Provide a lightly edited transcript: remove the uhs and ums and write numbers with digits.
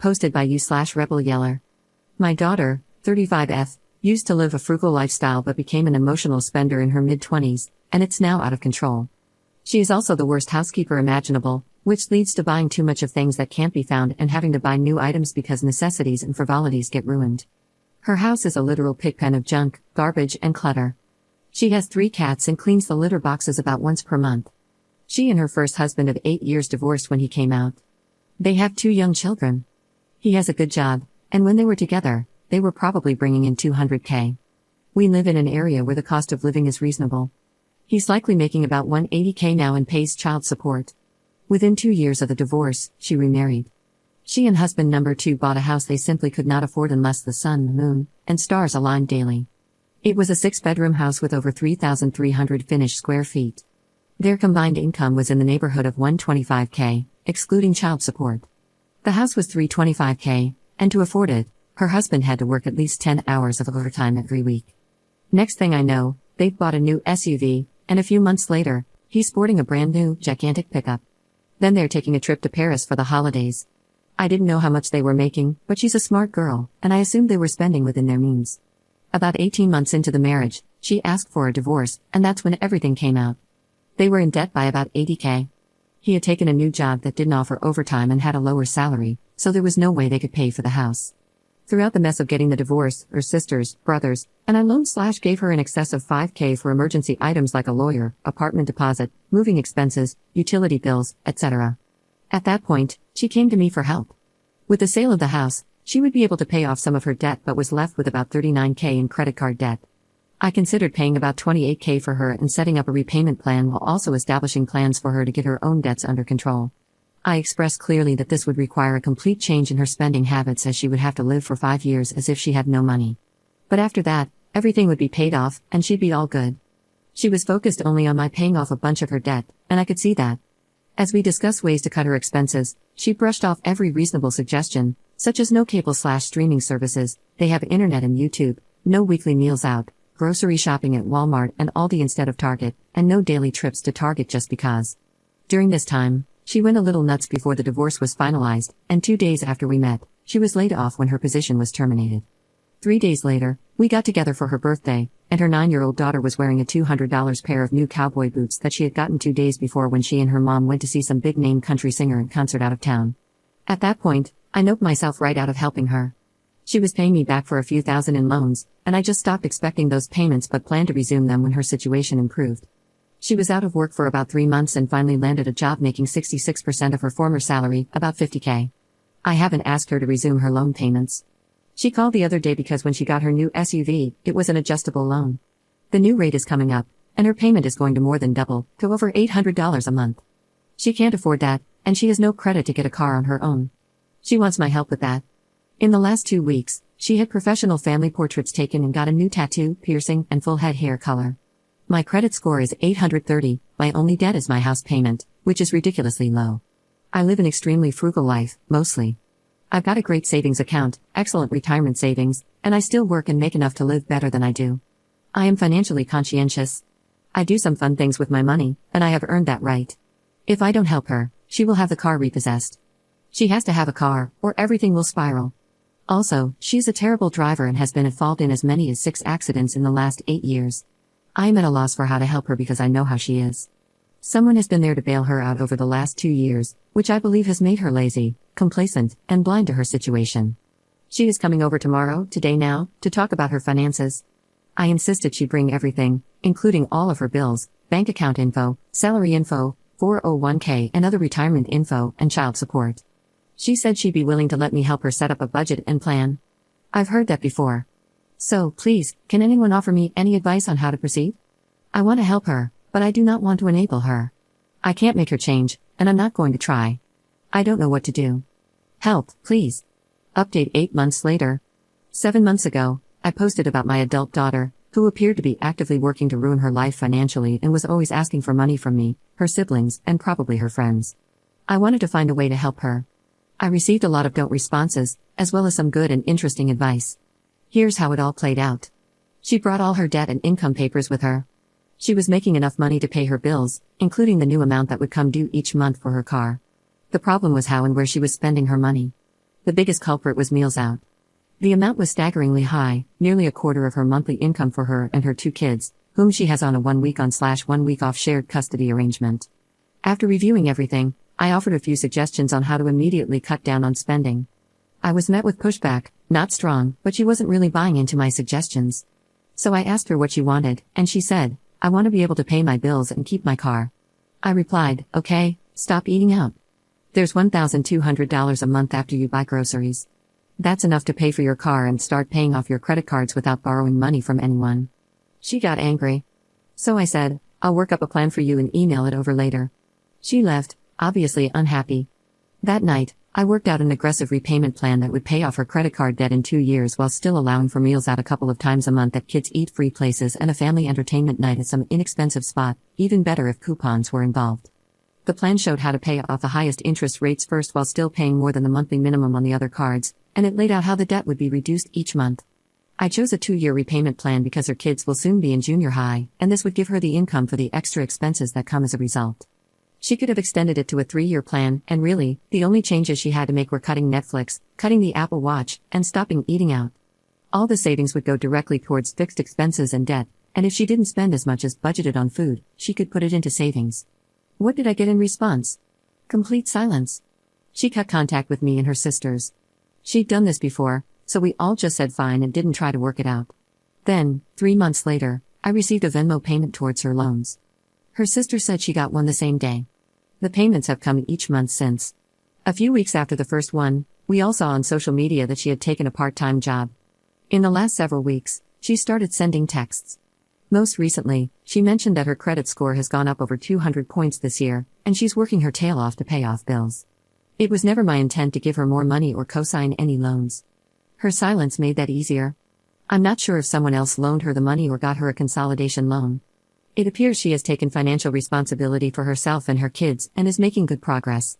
Posted by you/Rebel Yeller. My daughter, 35F, used to live a frugal lifestyle but became an emotional spender in her mid-20s, and it's now out of control. She is also the worst housekeeper imaginable, which leads to buying too much of things that can't be found and having to buy new items because necessities and frivolities get ruined. Her house is a literal pigpen of junk, garbage, and clutter. She has 3 cats and cleans the litter boxes about once per month. She and her first husband of 8 years divorced when he came out. They have 2 young children. He has a good job, and when they were together, they were probably bringing in $200K. We live in an area where the cost of living is reasonable. He's likely making about $180K now and pays child support. Within 2 years of the divorce, she remarried. She and husband number 2 bought a house they simply could not afford unless the sun, moon, and stars aligned daily. It was a 6-bedroom house with over 3,300 finished square feet. Their combined income was in the neighborhood of $125K, excluding child support. The house was $325K, and to afford it, her husband had to work at least 10 hours of overtime every week. Next thing I know, they've bought a new SUV, and a few months later, he's sporting a brand new, gigantic pickup. Then they're taking a trip to Paris for the holidays. I didn't know how much they were making, but she's a smart girl, and I assumed they were spending within their means. About 18 months into the marriage, she asked for a divorce, and that's when everything came out. They were in debt by about $80K. He had taken a new job that didn't offer overtime and had a lower salary, so there was no way they could pay for the house. Throughout the mess of getting the divorce, her sisters, brothers, and I loaned/gave her in excess of $5K for emergency items like a lawyer, apartment deposit, moving expenses, utility bills, etc. At that point, she came to me for help. With the sale of the house, she would be able to pay off some of her debt but was left with about $39K in credit card debt. I considered paying about $28K for her and setting up a repayment plan while also establishing plans for her to get her own debts under control. I expressed clearly that this would require a complete change in her spending habits as she would have to live for 5 years as if she had no money. But after that, everything would be paid off, and she'd be all good. She was focused only on my paying off a bunch of her debt, and I could see that. As we discussed ways to cut her expenses, she brushed off every reasonable suggestion, such as no cable/streaming services, they have internet and YouTube, no weekly meals out, grocery shopping at Walmart and Aldi instead of Target, and no daily trips to Target just because. During this time, she went a little nuts before the divorce was finalized, and 2 days after we met, she was laid off when her position was terminated. 3 days later, we got together for her birthday, and her 9-year-old daughter was wearing a $200 pair of new cowboy boots that she had gotten 2 days before when she and her mom went to see some big-name country singer in concert out of town. At that point, I noped myself right out of helping her. She was paying me back for a few thousand in loans, and I just stopped expecting those payments but planned to resume them when her situation improved. She was out of work for about 3 months and finally landed a job making 66% of her former salary, about $50K. I haven't asked her to resume her loan payments. She called the other day because when she got her new SUV, it was an adjustable loan. The new rate is coming up, and her payment is going to more than double, to over $800 a month. She can't afford that, and she has no credit to get a car on her own. She wants my help with that. In the last 2 weeks, she had professional family portraits taken and got a new tattoo, piercing, and full head hair color. My credit score is 830, my only debt is my house payment, which is ridiculously low. I live an extremely frugal life, mostly. I've got a great savings account, excellent retirement savings, and I still work and make enough to live better than I do. I am financially conscientious. I do some fun things with my money, and I have earned that right. If I don't help her, she will have the car repossessed. She has to have a car, or everything will spiral. Also, she's a terrible driver and has been at fault in as many as 6 accidents in the last 8 years. I am at a loss for how to help her because I know how she is. Someone has been there to bail her out over the last 2 years, which I believe has made her lazy, complacent, and blind to her situation. She is coming over today now, to talk about her finances. I insisted she bring everything, including all of her bills, bank account info, salary info, 401k and other retirement info, and child support. She said she'd be willing to let me help her set up a budget and plan. I've heard that before. So, please, can anyone offer me any advice on how to proceed? I want to help her, but I do not want to enable her. I can't make her change, and I'm not going to try. I don't know what to do. Help, please. Update 8 months later. 7 months ago, I posted about my adult daughter, who appeared to be actively working to ruin her life financially and was always asking for money from me, her siblings, and probably her friends. I wanted to find a way to help her. I received a lot of don't responses, as well as some good and interesting advice. Here's how it all played out. She brought all her debt and income papers with her. She was making enough money to pay her bills, including the new amount that would come due each month for her car. The problem was how and where she was spending her money. The biggest culprit was meals out. The amount was staggeringly high, nearly a quarter of her monthly income for her and her 2 kids, whom she has on a 1-week-on/1 week off shared custody arrangement. After reviewing everything, I offered a few suggestions on how to immediately cut down on spending. I was met with pushback, not strong, but she wasn't really buying into my suggestions. So I asked her what she wanted, and she said, "I want to be able to pay my bills and keep my car." I replied, "Okay, stop eating out. There's $1,200 a month after you buy groceries. That's enough to pay for your car and start paying off your credit cards without borrowing money from anyone." She got angry. So I said, "I'll work up a plan for you and email it over later." She left, obviously unhappy. That night, I worked out an aggressive repayment plan that would pay off her credit card debt in 2 years while still allowing for meals out a couple of times a month at kids' eat-free places and a family entertainment night at some inexpensive spot, even better if coupons were involved. The plan showed how to pay off the highest interest rates first while still paying more than the monthly minimum on the other cards, and it laid out how the debt would be reduced each month. I chose a 2-year repayment plan because her kids will soon be in junior high, and this would give her the income for the extra expenses that come as a result. She could have extended it to a 3-year plan, and really, the only changes she had to make were cutting Netflix, cutting the Apple Watch, and stopping eating out. All the savings would go directly towards fixed expenses and debt, and if she didn't spend as much as budgeted on food, she could put it into savings. What did I get in response? Complete silence. She cut contact with me and her sisters. She'd done this before, so we all just said fine and didn't try to work it out. Then, 3 months later, I received a Venmo payment towards her loans. Her sister said she got one the same day. The payments have come each month since. A few weeks after the first one, we all saw on social media that she had taken a part-time job. In the last several weeks, she started sending texts. Most recently, she mentioned that her credit score has gone up over 200 points this year, and she's working her tail off to pay off bills. It was never my intent to give her more money or co-sign any loans. Her silence made that easier. I'm not sure if someone else loaned her the money or got her a consolidation loan. It appears she has taken financial responsibility for herself and her kids and is making good progress.